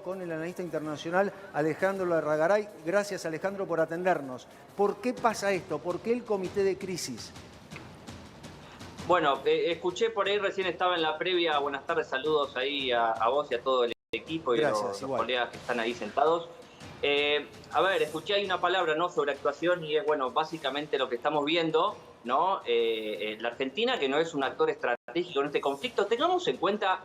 con el analista internacional Alejandro Larragaray. Gracias, Alejandro, por atendernos. ¿Por qué pasa esto? ¿Por qué el comité de crisis? Bueno, escuché por ahí, recién estaba en la previa. Buenas tardes, saludos ahí a vos y a todo el equipo y a Gracias, los igual. colegas que están ahí sentados. A ver, escuché ahí una palabra, ¿no?, sobre actuación, y es, bueno, básicamente lo que estamos viendo, ¿no? La Argentina, que no es un actor estratégico en este conflicto. Tengamos en cuenta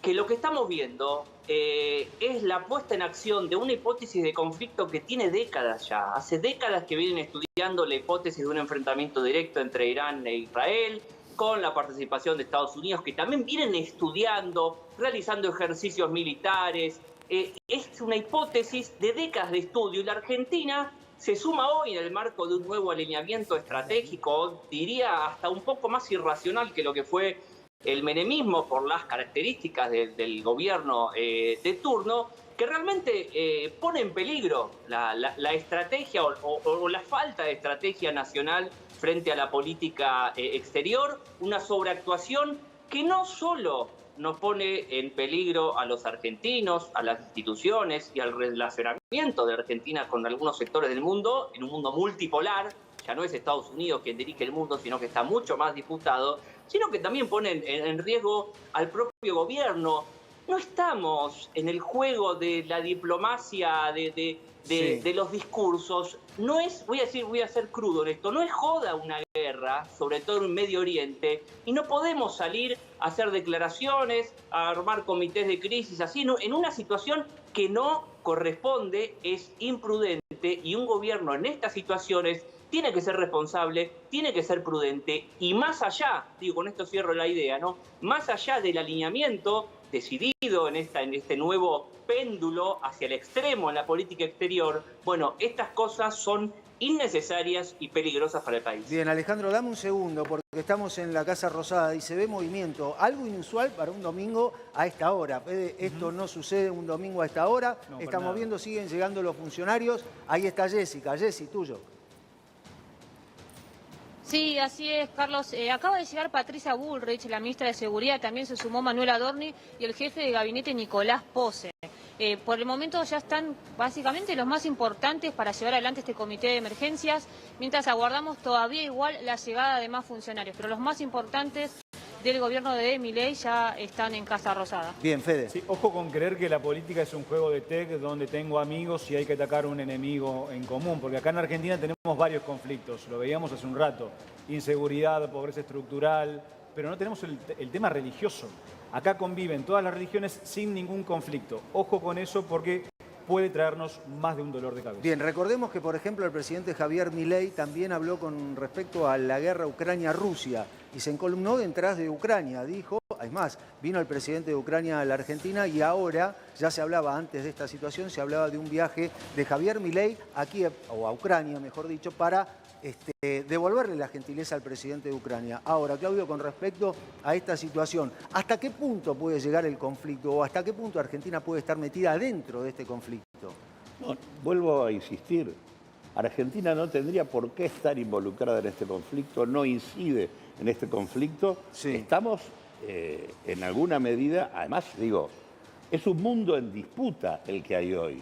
que lo que estamos viendo es la puesta en acción de una hipótesis de conflicto que tiene décadas ya. Hace décadas que vienen estudiando la hipótesis de un enfrentamiento directo entre Irán e Israel, con la participación de Estados Unidos, que también vienen estudiando, realizando ejercicios militares. Es una hipótesis de décadas de estudio, y la Argentina se suma hoy en el marco de un nuevo alineamiento estratégico, diría hasta un poco más irracional que lo que fue el menemismo, por las características del gobierno de turno, que realmente pone en peligro la estrategia o la falta de estrategia nacional frente a la política exterior, una sobreactuación que no solo nos pone en peligro a los argentinos, a las instituciones y al relacionamiento de Argentina con algunos sectores del mundo, en un mundo multipolar. Ya no es Estados Unidos quien dirige el mundo, sino que está mucho más disputado, sino que también ponen en riesgo al propio gobierno. No estamos en el juego de la diplomacia, de los discursos. No es, voy a ser crudo en esto, no es joda una guerra, sobre todo en Medio Oriente, y no podemos salir a hacer declaraciones, a armar comités de crisis, así, no, en una situación que no corresponde, es imprudente, y un gobierno en estas situaciones tiene que ser responsable, tiene que ser prudente, y más allá, digo, con esto cierro la idea, ¿no?, más allá del alineamiento decidido en este nuevo péndulo hacia el extremo en la política exterior, bueno, estas cosas son innecesarias y peligrosas para el país. Bien, Alejandro, dame un segundo, porque estamos en la Casa Rosada y se ve movimiento. Algo inusual para un domingo a esta hora. Esto no sucede un domingo a esta hora. No, estamos viendo, siguen llegando los funcionarios. Ahí está Jessica. Jessy, tuyo. Sí, así es, Carlos. Acaba de llegar Patricia Bullrich, la ministra de Seguridad, también se sumó Manuel Adorni y el jefe de gabinete Nicolás Pose. Por el momento ya están básicamente los más importantes para llevar adelante este comité de emergencias, mientras aguardamos todavía igual la llegada de más funcionarios, pero los más importantes del gobierno de Milei ya están en Casa Rosada. Bien, Fede. Sí, ojo con creer que la política es un juego de tech donde tengo amigos y hay que atacar un enemigo en común, porque acá en Argentina tenemos varios conflictos, lo veíamos hace un rato, inseguridad, pobreza estructural, pero no tenemos el tema religioso. Acá conviven todas las religiones sin ningún conflicto. Ojo con eso porque puede traernos más de un dolor de cabeza. Bien, recordemos que, por ejemplo, el presidente Javier Milei también habló con respecto a la guerra Ucrania-Rusia y se encolumnó detrás de Ucrania. Dijo, es más, vino el presidente de Ucrania a la Argentina y ahora, ya se hablaba antes de esta situación, se hablaba de un viaje de Javier Milei aquí, o a Ucrania, mejor dicho, para devolverle la gentileza al presidente de Ucrania. Ahora, Claudio, con respecto a esta situación, ¿hasta qué punto puede llegar el conflicto o hasta qué punto Argentina puede estar metida dentro de este conflicto? No, vuelvo a insistir, Argentina no tendría por qué estar involucrada en este conflicto, no incide en este conflicto. Sí. Estamos en alguna medida, además digo, es un mundo en disputa el que hay hoy.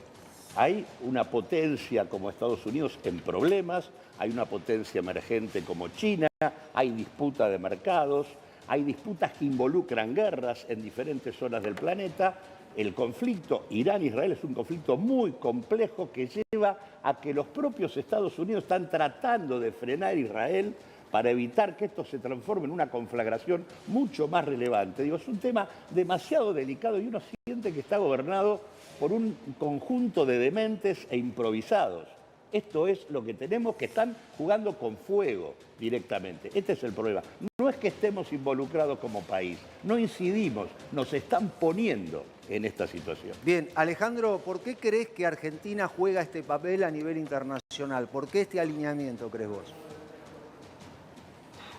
Hay una potencia como Estados Unidos en problemas, hay una potencia emergente como China, hay disputa de mercados, hay disputas que involucran guerras en diferentes zonas del planeta. El conflicto Irán-Israel es un conflicto muy complejo que lleva a que los propios Estados Unidos están tratando de frenar a Israel para evitar que esto se transforme en una conflagración mucho más relevante. Digo, es un tema demasiado delicado y uno siente que está gobernado por un conjunto de dementes e improvisados. Esto es lo que tenemos, que están jugando con fuego directamente. Este es el problema. No es que estemos involucrados como país, no incidimos, nos están poniendo en esta situación. Bien, Alejandro, ¿por qué crees que Argentina juega este papel a nivel internacional? ¿Por qué este alineamiento, crees vos?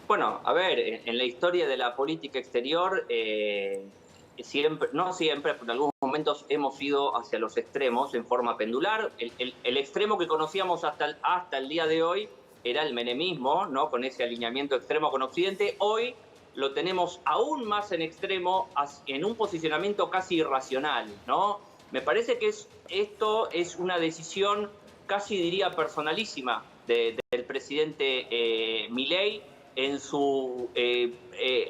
Bueno, a ver, en la historia de la política exterior, siempre, no siempre, pero en algunos momentos hemos ido hacia los extremos en forma pendular. El extremo que conocíamos hasta el día de hoy era el menemismo, ¿no?, con ese alineamiento extremo con Occidente. Hoy lo tenemos aún más en extremo, en un posicionamiento casi irracional, ¿no? Me parece que esto es una decisión casi diría personalísima del presidente Milei en su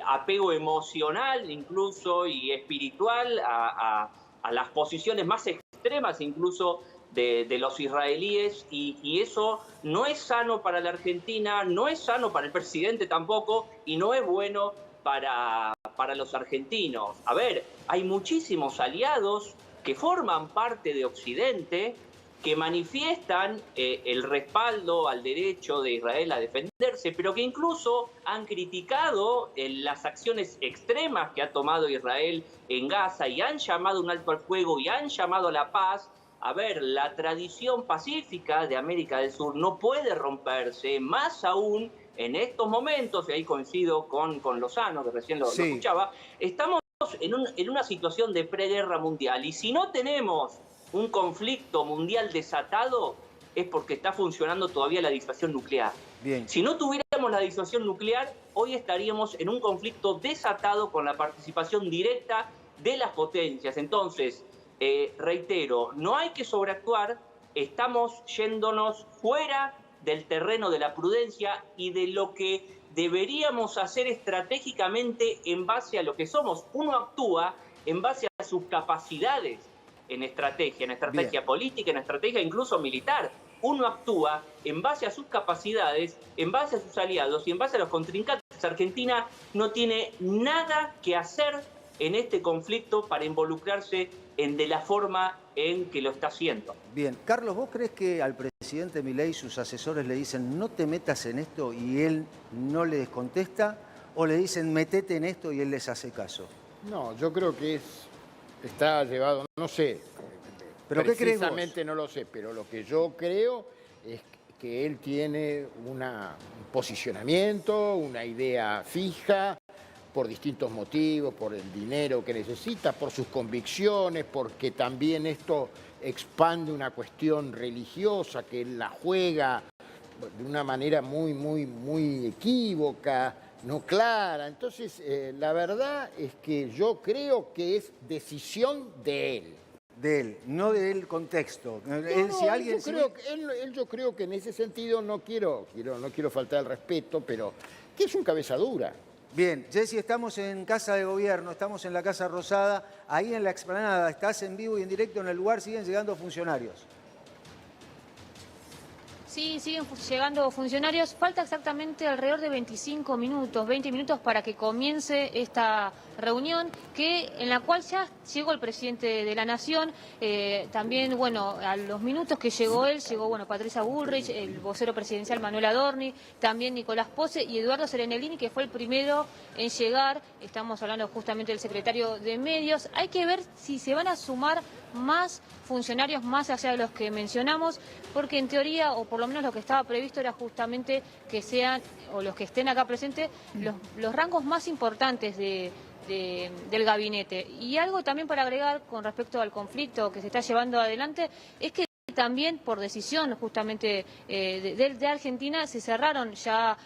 apego emocional incluso y espiritual a las posiciones más extremas incluso de los israelíes y eso no es sano para la Argentina, no es sano para el presidente tampoco y no es bueno para los argentinos. A ver, hay muchísimos aliados que forman parte de Occidente que manifiestan el respaldo al derecho de Israel a defenderse, pero que incluso han criticado las acciones extremas que ha tomado Israel en Gaza y han llamado un alto al fuego y han llamado a la paz. A ver, la tradición pacífica de América del Sur no puede romperse, más aún en estos momentos, y ahí coincido con Lozano, que recién lo escuchaba, estamos en una situación de preguerra mundial y si no tenemos un conflicto mundial desatado es porque está funcionando todavía la disuasión nuclear. Bien. Si no tuviéramos la disuasión nuclear, hoy estaríamos en un conflicto desatado con la participación directa de las potencias. Entonces, reitero, no hay que sobreactuar, estamos yéndonos fuera del terreno de la prudencia y de lo que deberíamos hacer estratégicamente en base a lo que somos. Uno actúa en base a sus capacidades en estrategia política, en estrategia incluso militar. Uno actúa en base a sus capacidades, en base a sus aliados y en base a los contrincantes. Argentina no tiene nada que hacer en este conflicto para involucrarse de la forma en que lo está haciendo. Bien, Carlos, ¿vos crees que al presidente Milei sus asesores le dicen no te metas en esto y él no les contesta? ¿O le dicen metete en esto y él les hace caso? No, yo creo que está llevado, no sé, ¿pero qué crees vos? Precisamente no lo sé, pero lo que yo creo es que él tiene un posicionamiento, una idea fija, por distintos motivos, por el dinero que necesita, por sus convicciones, porque también esto expande una cuestión religiosa que él la juega de una manera muy equívoca, no clara. Entonces, la verdad es que yo creo que es decisión de él. De él, no del contexto. Yo creo que en ese sentido no quiero faltar el respeto, pero que es un cabeza dura. Bien, Jessy, estamos en Casa de Gobierno, estamos en la Casa Rosada, ahí en la explanada, estás en vivo y en directo en el lugar, siguen llegando funcionarios. Sí, siguen llegando funcionarios. Falta exactamente alrededor de 25 minutos, 20 minutos para que comience esta reunión en la cual ya llegó el presidente de la Nación. También, bueno, a los minutos que llegó él, llegó, Patricia Bullrich, el vocero presidencial Manuel Adorni, también Nicolás Pose y Eduardo Serenellini, que fue el primero en llegar. Estamos hablando justamente del secretario de Medios. Hay que ver si se van a sumar más funcionarios más allá de los que mencionamos, porque en teoría, o por lo menos lo que estaba previsto era justamente que sean, o los que estén acá presentes, los rangos más importantes del gabinete. Y algo también para agregar con respecto al conflicto que se está llevando adelante, es que también por decisión justamente de Argentina se cerraron ya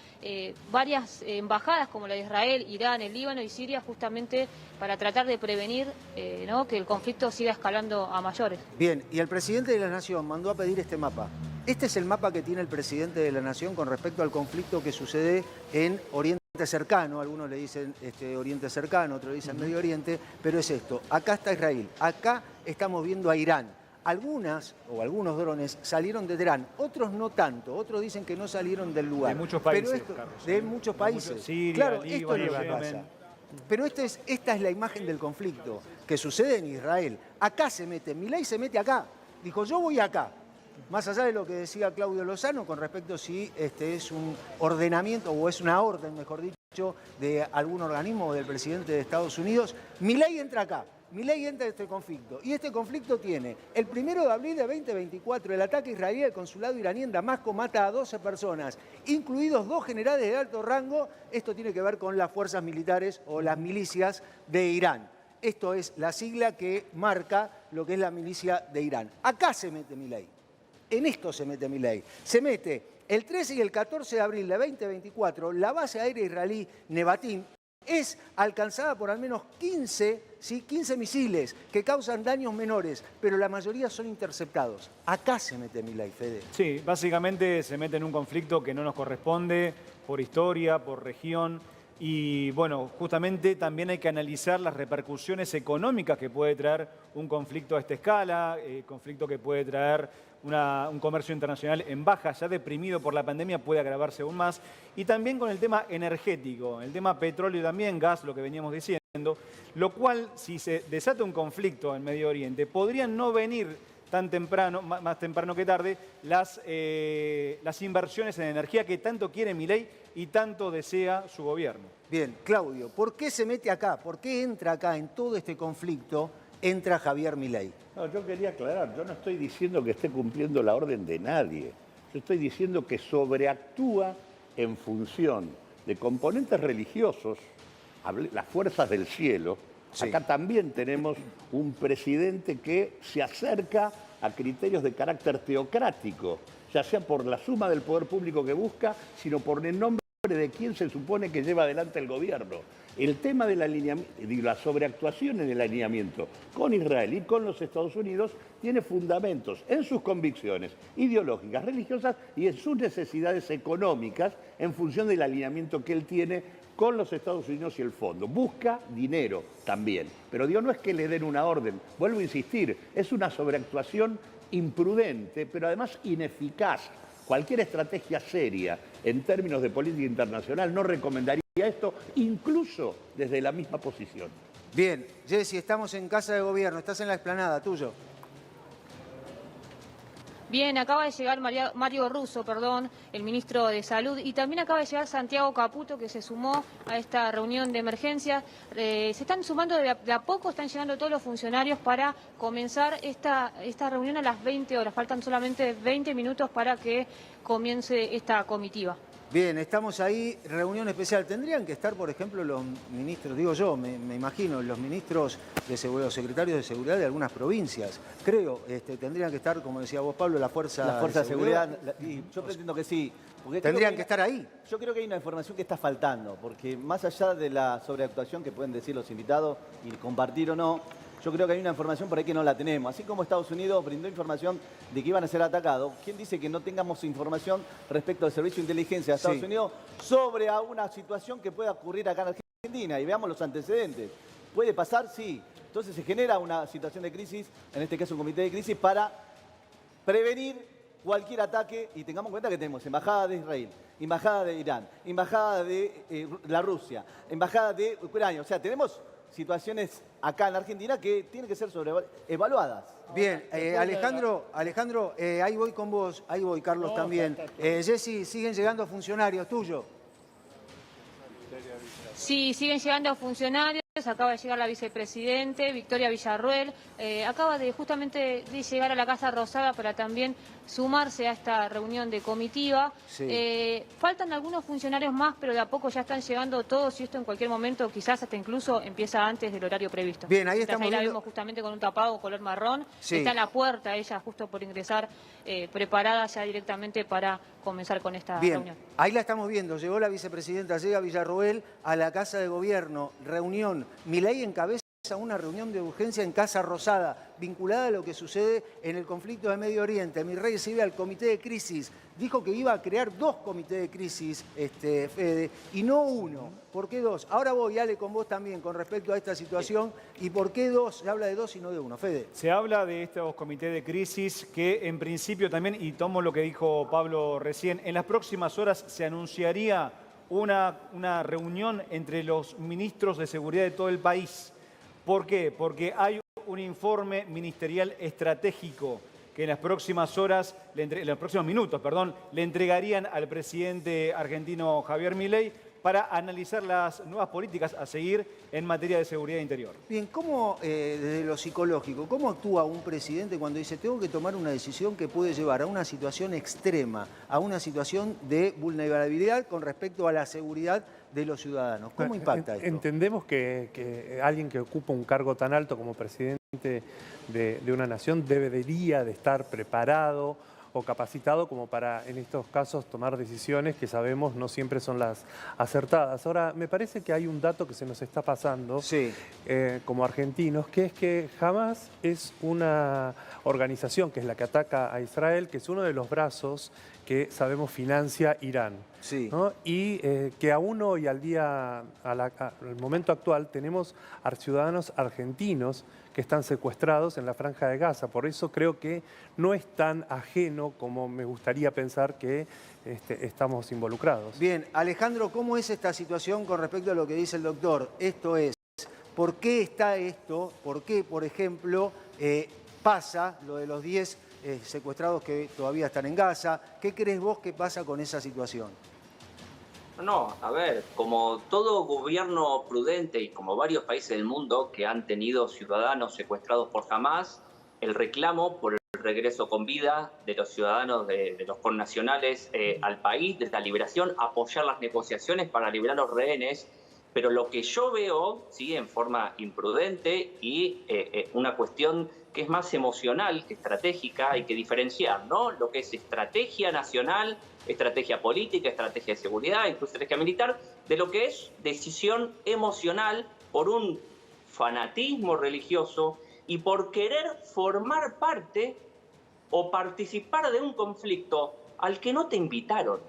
varias embajadas como la de Israel, Irán, el Líbano y Siria justamente para tratar de prevenir que el conflicto siga escalando a mayores. Bien, y el presidente de la Nación mandó a pedir este mapa. Este es el mapa que tiene el presidente de la Nación con respecto al conflicto que sucede en Oriente Cercano. Algunos le dicen Oriente Cercano, otros le dicen Medio Oriente, pero es esto. Acá está Israel, acá estamos viendo a Irán. Algunos drones salieron de Teherán, otros no tanto, otros dicen que no salieron del lugar. De muchos países, pero Carlos. De muchos países. Siria, claro, Líbano, esto es lo que pasa. Pero esta es la imagen del conflicto que sucede en Israel. Acá se mete, Milei se mete acá. Dijo, yo voy acá. Más allá de lo que decía Claudio Lozano con respecto a si es un ordenamiento o es una orden, mejor dicho, de algún organismo o del presidente de Estados Unidos, Milei entra acá. Milei entra en este conflicto. Y este conflicto tiene el 1 de abril de 2024, el ataque israelí al consulado iraní en Damasco mata a 12 personas, incluidos 2 generales de alto rango. Esto tiene que ver con las fuerzas militares o las milicias de Irán. Esto es la sigla que marca lo que es la milicia de Irán. Acá se mete Milei. En esto se mete Milei. Se mete el 13 y el 14 de abril de 2024, la base aérea israelí Nevatim es alcanzada por al menos 15 ¿sí? 15 misiles que causan daños menores, pero la mayoría son interceptados. Acá se mete Milei, Fede. Sí, básicamente se mete en un conflicto que no nos corresponde por historia, por región. Y bueno, justamente también hay que analizar las repercusiones económicas que puede traer un conflicto a esta escala, conflicto que puede traer un comercio internacional en baja, ya deprimido por la pandemia, puede agravarse aún más. Y también con el tema energético, el tema petróleo y también gas, lo que veníamos diciendo, lo cual, si se desata un conflicto en Medio Oriente, podrían no venir tan temprano, más temprano que tarde, las inversiones en energía que tanto quiere Milei y tanto desea su gobierno. Bien, Claudio, ¿por qué se mete acá? ¿Por qué entra acá en todo este conflicto? Entra Javier Milei. No, yo quería aclarar, yo no estoy diciendo que esté cumpliendo la orden de nadie. Yo estoy diciendo que sobreactúa en función de componentes religiosos, las fuerzas del cielo. Sí. Acá también tenemos un presidente que se acerca a criterios de carácter teocrático, ya sea por la suma del poder público que busca, sino por el nombre de quien se supone que lleva adelante el gobierno. El tema del alineamiento, la sobreactuación en el alineamiento con Israel y con los Estados Unidos tiene fundamentos en sus convicciones ideológicas, religiosas y en sus necesidades económicas en función del alineamiento que él tiene con los Estados Unidos y el fondo. Busca dinero también, pero digo, no es que le den una orden, vuelvo a insistir, es una sobreactuación imprudente, pero además ineficaz. Cualquier estrategia seria en términos de política internacional no recomendaría esto, incluso desde la misma posición. Bien, Jessy, estamos en Casa de Gobierno, estás en la explanada, tuyo. Bien, acaba de llegar Mario Russo, el ministro de Salud, y también acaba de llegar Santiago Caputo, que se sumó a esta reunión de emergencia. Se están sumando de a poco, están llegando todos los funcionarios para comenzar esta reunión a las 20 horas. Faltan solamente 20 minutos para que comience esta comitiva. Bien, estamos ahí, reunión especial. Tendrían que estar, por ejemplo, los ministros, digo yo, me imagino, los ministros de seguridad, los secretarios de seguridad de algunas provincias. Creo, tendrían que estar, como decía vos, Pablo, la fuerza de seguridad. Y yo pretendo que sí. Porque tendrían que estar ahí. Yo creo que hay una información que está faltando, porque más allá de la sobreactuación que pueden decir los invitados y compartir o no, yo creo que hay una información por ahí que no la tenemos. Así como Estados Unidos brindó información de que iban a ser atacados, ¿quién dice que no tengamos información respecto al servicio de inteligencia de Estados Unidos sobre una situación que pueda ocurrir acá en Argentina? Y veamos los antecedentes. ¿Puede pasar? Sí. Entonces se genera una situación de crisis, en este caso un comité de crisis, para prevenir cualquier ataque. Y tengamos en cuenta que tenemos embajada de Israel, embajada de Irán, embajada de la Rusia, embajada de Ucrania. O sea, tenemos situaciones acá en Argentina que tienen que ser evaluadas. Bien, Alejandro, ahí voy con vos, ahí voy, Carlos, también. Jessy, siguen llegando funcionarios, tuyo. Sí, siguen llegando funcionarios. Acaba de llegar la vicepresidente, Victoria Villarruel. Acaba justamente de llegar a la Casa Rosada para también sumarse a esta reunión de comitiva. Sí. Faltan algunos funcionarios más, pero de a poco ya están llegando todos y esto en cualquier momento, quizás hasta incluso empieza antes del horario previsto. Bien, ahí estamos. Ahí la vemos justamente con un tapado color marrón. Sí. Está en la puerta ella justo por ingresar, preparada ya directamente para comenzar con esta reunión. Ahí la estamos viendo. Llegó la vicepresidenta, llega Villarruel a la Casa de Gobierno. Reunión. Milei encabeza una reunión de urgencia en Casa Rosada, vinculada a lo que sucede en el conflicto de Medio Oriente. Milei recibe al comité de crisis. Dijo que iba a crear 2 comités de crisis, Fede, y no uno. ¿Por qué 2? Ahora voy, Ale, con vos también, con respecto a esta situación. ¿Y por qué 2? Se habla de 2 y no de 1, Fede. Se habla de estos comités de crisis que en principio también, y tomo lo que dijo Pablo recién, en las próximas horas se anunciaría una reunión entre los ministros de seguridad de todo el país. ¿Por qué? Porque hay un informe ministerial estratégico que en las próximas horas, en los próximos minutos, le entregarían al presidente argentino Javier Milei para analizar las nuevas políticas a seguir en materia de seguridad interior. Bien, ¿cómo, desde lo psicológico, cómo actúa un presidente cuando dice tengo que tomar una decisión que puede llevar a una situación extrema, a una situación de vulnerabilidad con respecto a la seguridad de los ciudadanos? ¿Cómo impacta esto? Entendemos que alguien que ocupa un cargo tan alto como presidente de una nación debería de estar preparado o capacitado como para, en estos casos, tomar decisiones que sabemos no siempre son las acertadas. Ahora, me parece que hay un dato que se nos está pasando como argentinos, que es que Hamas es una organización que es la que ataca a Israel, que es uno de los brazos que sabemos financia Irán. ¿No? Y que aún hoy, al momento actual, tenemos a ciudadanos argentinos que están secuestrados en la Franja de Gaza. Por eso creo que no es tan ajeno como me gustaría pensar que estamos involucrados. Bien, Alejandro, ¿cómo es esta situación con respecto a lo que dice el doctor? Esto es, ¿por qué está esto? ¿Por qué, por ejemplo, pasa lo de los 10 secuestrados que todavía están en Gaza? ¿Qué crees vos que pasa con esa situación? No, a ver, como todo gobierno prudente y como varios países del mundo que han tenido ciudadanos secuestrados por Hamas, el reclamo por el regreso con vida de los ciudadanos de los connacionales al país, de la liberación, apoyar las negociaciones para liberar los rehenes. Pero lo que yo veo, sí, en forma imprudente y una cuestión que es más emocional que estratégica, hay que diferenciar, ¿no? Lo que es estrategia nacional, estrategia política, estrategia de seguridad, incluso estrategia militar, de lo que es decisión emocional por un fanatismo religioso y por querer formar parte o participar de un conflicto al que no te invitaron.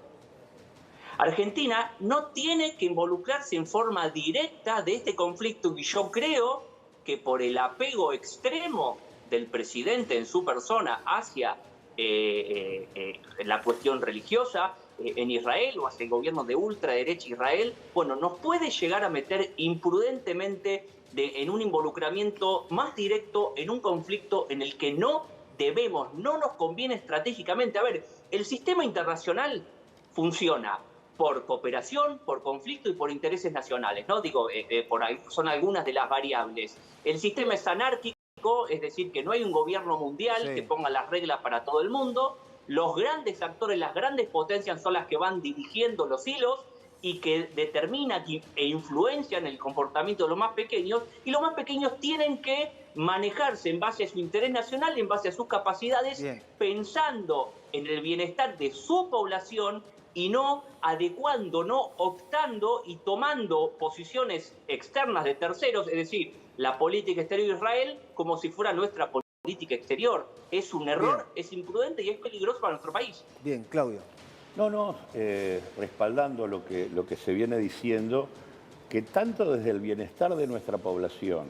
Argentina no tiene que involucrarse en forma directa de este conflicto y yo creo que por el apego extremo del presidente en su persona hacia la cuestión religiosa en Israel o hacia el gobierno de ultraderecha Israel, bueno, nos puede llegar a meter imprudentemente en un involucramiento más directo en un conflicto en el que no nos conviene estratégicamente. A ver, el sistema internacional funciona por cooperación, por conflicto y por intereses nacionales, ¿no? Digo, por ahí son algunas de las variables. El sistema es anárquico, es decir, que no hay un gobierno mundial que ponga las reglas para todo el mundo. Los grandes actores, las grandes potencias son las que van dirigiendo los hilos y que determinan e influencian el comportamiento de los más pequeños, y los más pequeños tienen que manejarse en base a su interés nacional, en base a sus capacidades, pensando en el bienestar de su población y no adecuando, no optando y tomando posiciones externas de terceros, es decir, la política exterior de Israel como si fuera nuestra política exterior. Es un error, es imprudente y es peligroso para nuestro país. Bien, Claudio. Respaldando lo que se viene diciendo, que tanto desde el bienestar de nuestra población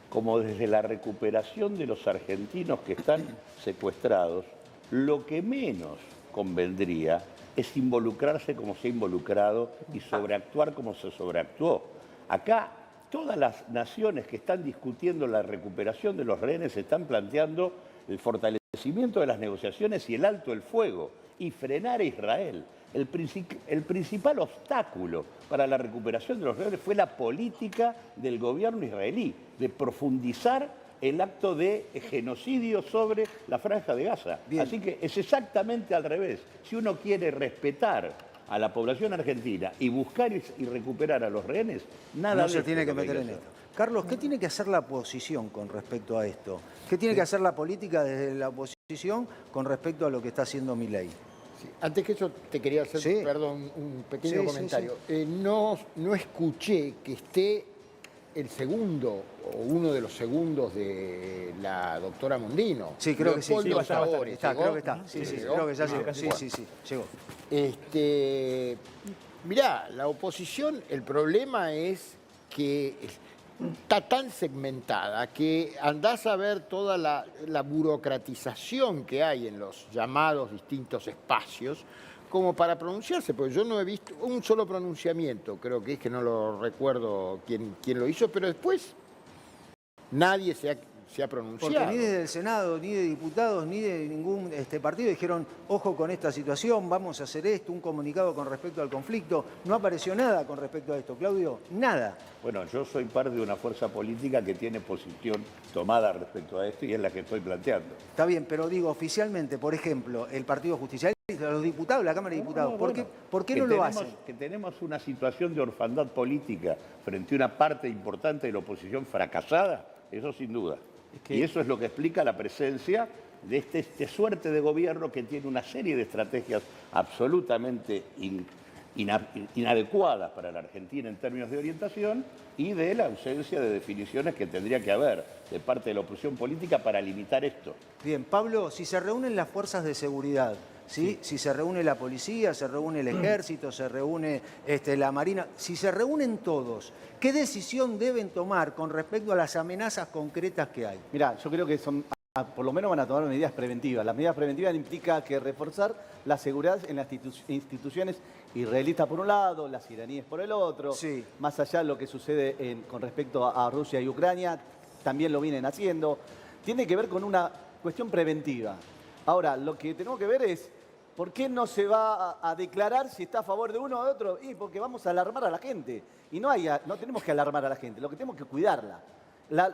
como desde la recuperación de los argentinos que están secuestrados, lo que menos convendría es involucrarse como se ha involucrado y sobreactuar como se sobreactuó. Acá todas las naciones que están discutiendo la recuperación de los rehenes están planteando el fortalecimiento de las negociaciones y el alto el fuego y frenar a Israel. El principal obstáculo para la recuperación de los rehenes fue la política del gobierno israelí de profundizar el acto de genocidio sobre la Franja de Gaza. Así que es exactamente al revés. Si uno quiere respetar a la población argentina y buscar y recuperar a los rehenes, nada no se tiene que meter en esto. Carlos, ¿qué tiene que hacer la oposición con respecto a esto? ¿Qué tiene que hacer la política desde la oposición con respecto a lo que está haciendo Milei? Sí, antes que eso te quería hacer, perdón, un pequeño comentario. No escuché que esté el segundo o uno de los segundos de la doctora Mondino. Sí, creo que sí. Creo que está. Creo que está. Sí, creo que ya llegó. Sí, llegó. Mirá, la oposición, el problema es que está tan segmentada que andás a ver toda la burocratización que hay en los llamados distintos espacios como para pronunciarse, porque yo no he visto un solo pronunciamiento, creo que es que no lo recuerdo quién lo hizo, pero después nadie se ha pronunciado. Porque ni desde el Senado, ni de diputados, ni de ningún partido dijeron, ojo con esta situación, vamos a hacer esto, un comunicado con respecto al conflicto. No apareció nada con respecto a esto, Claudio, nada. Bueno, yo soy parte de una fuerza política que tiene posición tomada respecto a esto y es la que estoy planteando. Está bien, pero digo, oficialmente, por ejemplo, el Partido Justicialista, los diputados, la Cámara de Diputados, ¿por qué no lo hacen? Que tenemos una situación de orfandad política frente a una parte importante de la oposición fracasada, eso sin duda. Y eso es lo que explica la presencia de este suerte de gobierno que tiene una serie de estrategias absolutamente inadecuadas para la Argentina en términos de orientación y de la ausencia de definiciones que tendría que haber de parte de la oposición política para limitar esto. Bien, Pablo, si se reúnen las fuerzas de seguridad, ¿sí? Si se reúne la policía, se reúne el ejército, se reúne la marina, si se reúnen todos, ¿qué decisión deben tomar con respecto a las amenazas concretas que hay? Mirá, yo creo que por lo menos van a tomar medidas preventivas. Las medidas preventivas implican que reforzar la seguridad en las instituciones israelitas por un lado, las iraníes por el otro. Sí. Más allá de lo que sucede con respecto a Rusia y Ucrania, también lo vienen haciendo. Tiene que ver con una cuestión preventiva. Ahora, lo que tenemos que ver es por qué no se va a declarar si está a favor de uno o de otro. Y porque vamos a alarmar a la gente. Y no tenemos que alarmar a la gente, lo que tenemos que cuidarla.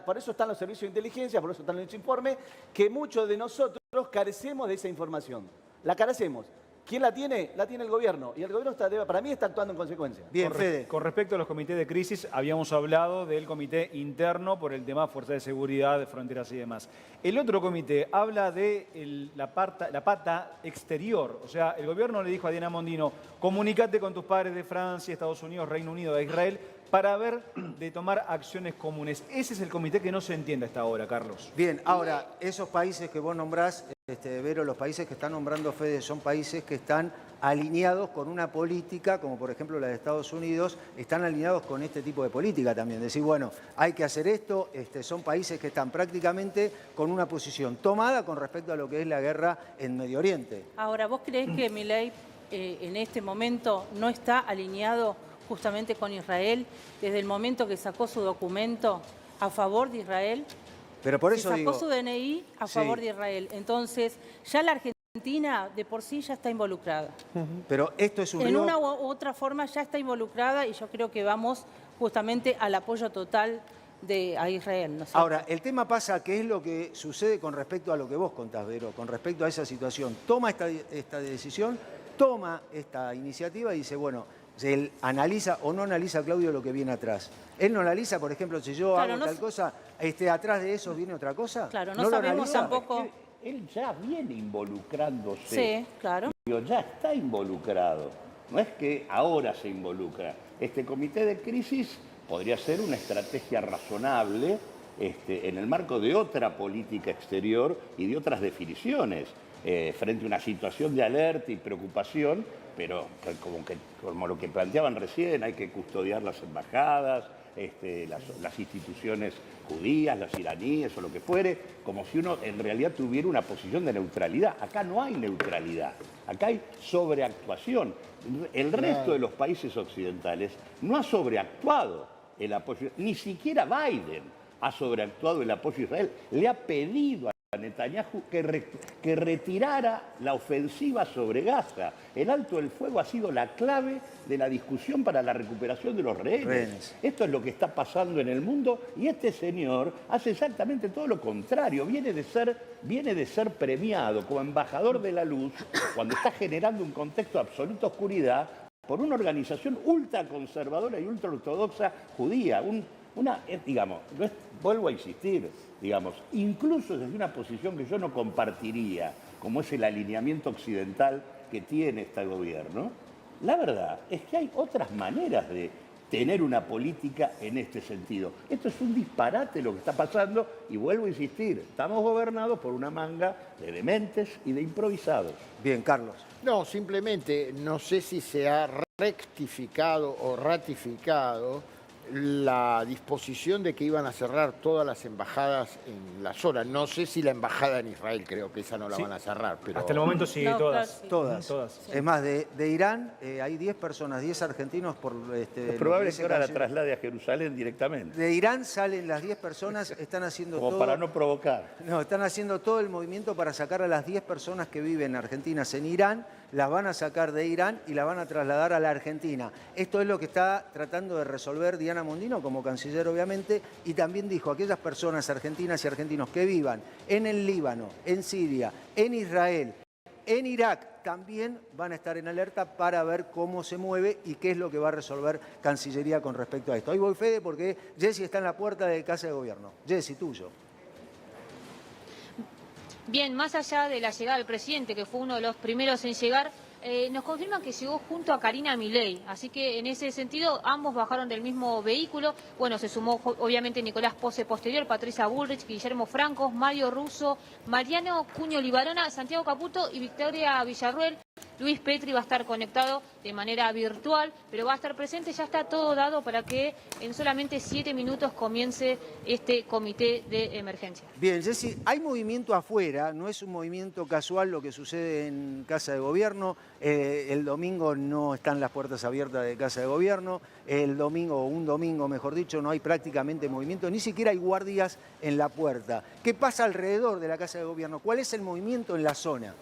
Por eso están los servicios de inteligencia, por eso están los informes, que muchos de nosotros carecemos de esa información. La carecemos. ¿Quién la tiene? La tiene el gobierno. Y el gobierno para mí está actuando en consecuencia. Bien, Fede. Con respecto a los comités de crisis, habíamos hablado del comité interno por el tema fuerza de seguridad, de fronteras y demás. El otro comité habla de la pata exterior. O sea, el gobierno le dijo a Diana Mondino, comunícate con tus pares de Francia, Estados Unidos, Reino Unido, de Israel, para ver de tomar acciones comunes. Ese es el comité que no se entiende hasta ahora, Carlos. Bien, ahora, esos países que vos nombrás, Vero, los países que está nombrando Fede son países que están alineados con una política, como por ejemplo la de Estados Unidos, están alineados con este tipo de política también. Decir, bueno, hay que hacer esto, son países que están prácticamente con una posición tomada con respecto a lo que es la guerra en Medio Oriente. Ahora, ¿vos creés que Milei en este momento no está alineado justamente con Israel desde el momento que sacó su documento a favor de Israel? Pero por eso sacó su DNI a favor de Israel. Entonces, ya la Argentina de por sí ya está involucrada. Pero esto es un en una u otra forma ya está involucrada y yo creo que vamos justamente al apoyo total a Israel. ¿No? Ahora, el tema pasa, ¿qué es lo que sucede con respecto a lo que vos contás, Vero? Con respecto a esa situación. Toma esta decisión, toma esta iniciativa y dice, bueno, él analiza o no analiza, Claudio, lo que viene atrás. Él no analiza, por ejemplo, si yo hago tal cosa, atrás de eso viene otra cosa. Claro, no sabemos tampoco. Él ya viene involucrándose. Sí, claro. Ya está involucrado. No es que ahora se involucra. Este comité de crisis podría ser una estrategia razonable en el marco de otra política exterior y de otras definiciones. Frente a una situación de alerta y preocupación, pero como lo que planteaban recién, hay que custodiar las embajadas, las instituciones judías, las iraníes o lo que fuere, como si uno en realidad tuviera una posición de neutralidad. Acá no hay neutralidad, acá hay sobreactuación. El resto de los países occidentales no ha sobreactuado el apoyo, ni siquiera Biden ha sobreactuado el apoyo a Israel, le ha pedido a Netanyahu que retirara la ofensiva sobre Gaza. El alto del fuego ha sido la clave de la discusión para la recuperación de los rehenes. Esto es lo que está pasando en el mundo y este señor hace exactamente todo lo contrario. Viene de ser premiado como embajador de la luz cuando está generando un contexto de absoluta oscuridad por una organización ultraconservadora y ultraortodoxa judía. Vuelvo a insistir, incluso desde una posición que yo no compartiría, como es el alineamiento occidental que tiene este gobierno, la verdad es que hay otras maneras de tener una política en este sentido. Esto es un disparate lo que está pasando y vuelvo a insistir, estamos gobernados por una manga de dementes y de improvisados. Bien, Carlos. No, simplemente no sé si se ha rectificado o ratificado la disposición de que iban a cerrar todas las embajadas en la zona. No sé si la embajada en Israel, creo que esa no la van a cerrar. Pero... Hasta el momento sí, no, todas. Claro, sí. Todas. Sí. Es más, de Irán hay 10 personas, 10 argentinos por... es probable que ahora la traslade a Jerusalén directamente. De Irán salen las 10 personas, están haciendo como todo... para no provocar. No, están haciendo todo el movimiento para sacar a las 10 personas que viven argentinas en Irán, las van a sacar de Irán y las van a trasladar a la Argentina. Esto es lo que está tratando de resolver Diana Mondino como canciller, obviamente, y también dijo, aquellas personas argentinas y argentinos que vivan en el Líbano, en Siria, en Israel, en Irak, también van a estar en alerta para ver cómo se mueve y qué es lo que va a resolver Cancillería con respecto a esto. Ahí voy, Fede, porque Jessy está en la puerta de Casa de Gobierno. Jessy, tuyo. Bien, más allá de la llegada del presidente, que fue uno de los primeros en llegar, nos confirman que llegó junto a Karina Milei, así que en ese sentido ambos bajaron del mismo vehículo. Bueno, se sumó obviamente Nicolás Pose posterior, Patricia Bullrich, Guillermo Franco, Mario Russo, Mariano Cuño Libarona, Santiago Caputo y Victoria Villarruel. Luis Petri va a estar conectado de manera virtual, pero va a estar presente. Ya está todo dado para que en solamente 7 minutos comience este comité de emergencia. Bien, Jessy, hay movimiento afuera, no es un movimiento casual lo que sucede en Casa de Gobierno. El domingo no están las puertas abiertas de Casa de Gobierno. El domingo, o un domingo mejor dicho, no hay prácticamente movimiento, ni siquiera hay guardias en la puerta. ¿Qué pasa alrededor de la Casa de Gobierno? ¿Cuál es el movimiento en la zona?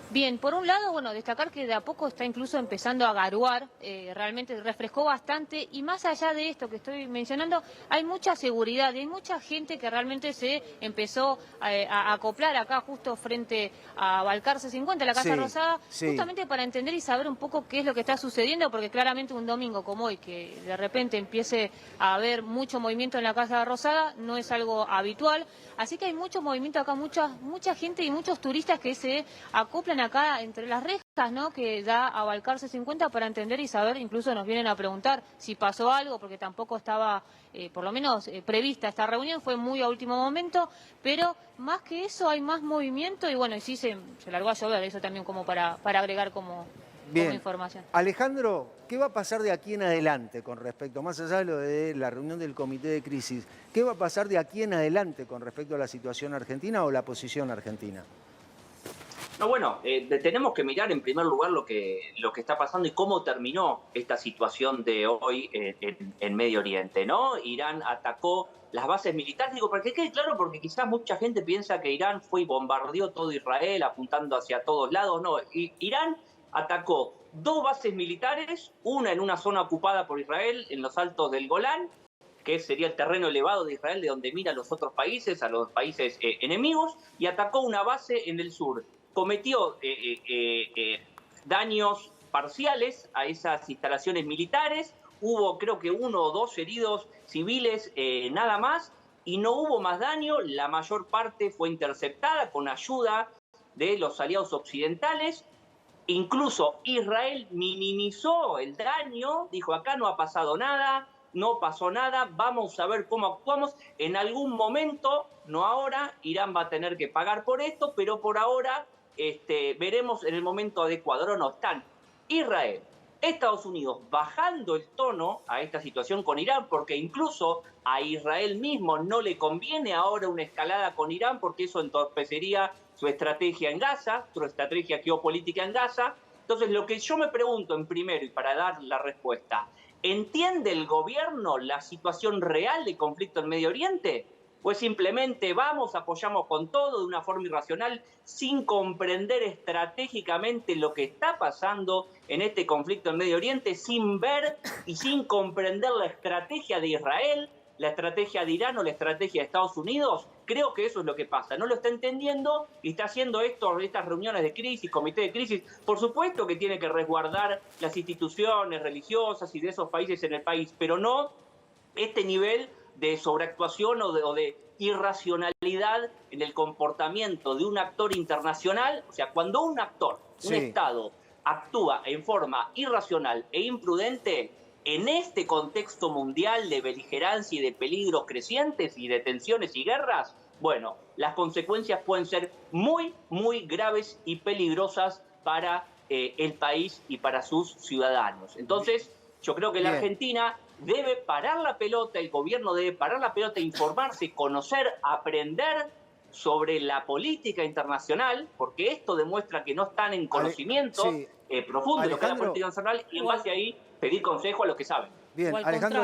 Bien, por un lado, bueno, destacar que de a poco está incluso empezando a garuar, realmente refrescó bastante, y más allá de esto que estoy mencionando, hay mucha seguridad, hay mucha gente que realmente se empezó a acoplar acá justo frente a Balcarce 50, la Casa Rosada, justamente para entender y saber un poco qué es lo que está sucediendo, porque claramente un domingo como hoy, que de repente empiece a haber mucho movimiento en la Casa Rosada, no es algo habitual, así que hay mucho movimiento acá, mucha gente y muchos turistas que se acoplan acá entre las rejas, ¿no?, que da a Balcarce 50 para entender y saber. Incluso nos vienen a preguntar si pasó algo, porque tampoco estaba, por lo menos, prevista esta reunión, fue muy a último momento, pero más que eso hay más movimiento y bueno, y sí se largó a llover, eso también como para agregar como información. Alejandro, ¿qué va a pasar de aquí en adelante con respecto, más allá de lo de la reunión del comité de crisis, qué va a pasar de aquí en adelante con respecto a la situación argentina o la posición argentina? No, bueno, tenemos que mirar en primer lugar lo que está pasando y cómo terminó esta situación de hoy en Medio Oriente, ¿no? Irán atacó las bases militares, digo, para que quede claro, porque quizás mucha gente piensa que Irán fue y bombardeó todo Israel apuntando hacia todos lados. No, Irán atacó 2 bases militares, una en una zona ocupada por Israel, en los altos del Golán, que sería el terreno elevado de Israel, de donde mira a los otros países, a los países enemigos, y atacó una base en el sur. Cometió daños parciales a esas instalaciones militares, hubo creo que 1 o 2 heridos civiles nada más, y no hubo más daño, la mayor parte fue interceptada con ayuda de los aliados occidentales. Incluso Israel minimizó el daño, dijo acá no ha pasado nada, no pasó nada, vamos a ver cómo actuamos. En algún momento, no ahora, Irán va a tener que pagar por esto, pero por ahora veremos en el momento adecuado. Ahora no están Israel, Estados Unidos bajando el tono a esta situación con Irán, porque incluso a Israel mismo no le conviene ahora una escalada con Irán, porque eso entorpecería su estrategia en Gaza, su estrategia geopolítica en Gaza. Entonces, lo que yo me pregunto en primero, y para dar la respuesta, ¿entiende el gobierno la situación real de conflicto en Medio Oriente? Pues simplemente vamos, apoyamos con todo de una forma irracional, sin comprender estratégicamente lo que está pasando en este conflicto en Medio Oriente, sin ver y sin comprender la estrategia de Israel, la estrategia de Irán o la estrategia de Estados Unidos. Creo que eso es lo que pasa. No lo está entendiendo y está haciendo estas reuniones de crisis, comité de crisis. Por supuesto que tiene que resguardar las instituciones religiosas y de esos países en el país, pero no este nivel de sobreactuación o de irracionalidad en el comportamiento de un actor internacional. O sea, cuando un actor, un Estado, actúa en forma irracional e imprudente en este contexto mundial de beligerancia y de peligros crecientes y de tensiones y guerras, bueno, las consecuencias pueden ser muy, muy graves y peligrosas para el país y para sus ciudadanos. Entonces, yo creo que la Argentina debe parar la pelota, el gobierno debe parar la pelota, informarse, conocer, aprender sobre la política internacional, porque esto demuestra que no están en conocimiento profundo de lo que es la política internacional, y en base a ahí pedir consejo a los que saben. Bien, Alejandro,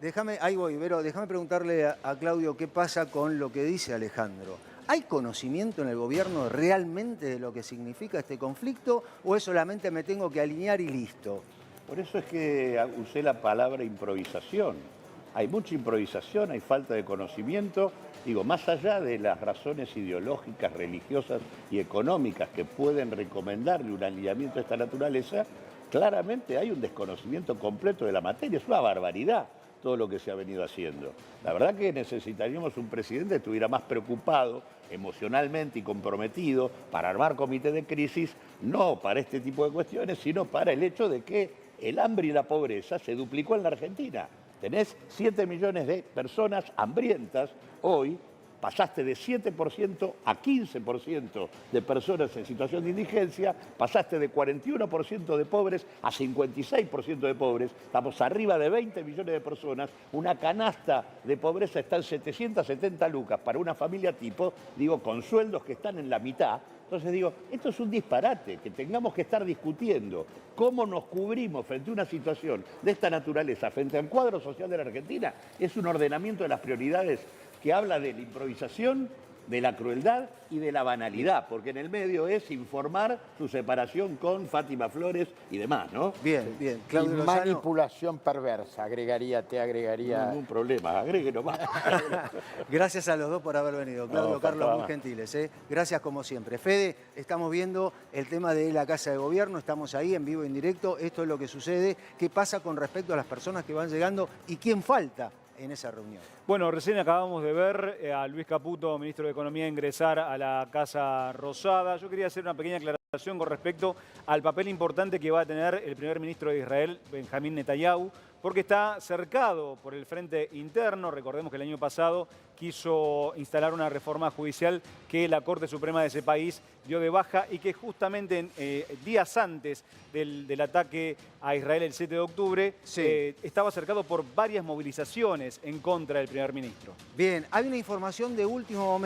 déjame, ahí voy, Vero, déjame preguntarle a Claudio qué pasa con lo que dice Alejandro. ¿Hay conocimiento en el gobierno realmente de lo que significa este conflicto o es solamente me tengo que alinear y listo? Por eso es que usé la palabra improvisación. Hay mucha improvisación, hay falta de conocimiento. Digo, más allá de las razones ideológicas, religiosas y económicas que pueden recomendarle un alineamiento de esta naturaleza, claramente hay un desconocimiento completo de la materia. Es una barbaridad. todo lo que se ha venido haciendo. La verdad que necesitaríamos un presidente que estuviera más preocupado emocionalmente y comprometido para armar comité de crisis, no para este tipo de cuestiones, sino para el hecho de que el hambre y la pobreza se duplicó en la Argentina. Tenés 7 millones de personas hambrientas hoy. Pasaste de 7% a 15% de personas en situación de indigencia, pasaste de 41% de pobres a 56% de pobres, estamos arriba de 20 millones de personas, una canasta de pobreza está en 770 lucas para una familia tipo, digo, con sueldos que están en la mitad. Entonces digo, esto es un disparate, que tengamos que estar discutiendo cómo nos cubrimos frente a una situación de esta naturaleza, frente al cuadro social de la Argentina, es un ordenamiento de las prioridades que habla de la improvisación, de la crueldad y de la banalidad, porque en el medio es informar su separación con Fátima Flores y demás, ¿no? Bien, bien. Y Claudio Lozano. manipulación perversa, agregaría. Ningún problema, agregue nomás. Gracias a los dos por haber venido. Claudio, No, Carlos, faltaba muy más. gentiles. Gracias como siempre. Fede, estamos viendo el tema de la Casa de Gobierno, estamos ahí en vivo, en directo. Esto es lo que sucede. ¿Qué pasa con respecto a las personas que van llegando y quién falta en esa reunión? Bueno, recién acabamos de ver a Luis Caputo, ministro de Economía, ingresar a la Casa Rosada. Yo quería hacer una pequeña aclaración con respecto al papel importante que va a tener el primer ministro de Israel, Benjamín Netanyahu, porque está cercado por el frente interno. Recordemos que el año pasado quiso instalar una reforma judicial que la Corte Suprema de ese país dio de baja y que justamente días antes del ataque a Israel el 7 de octubre estaba cercado por varias movilizaciones en contra del primer ministro. Bien, hay una información de último momento.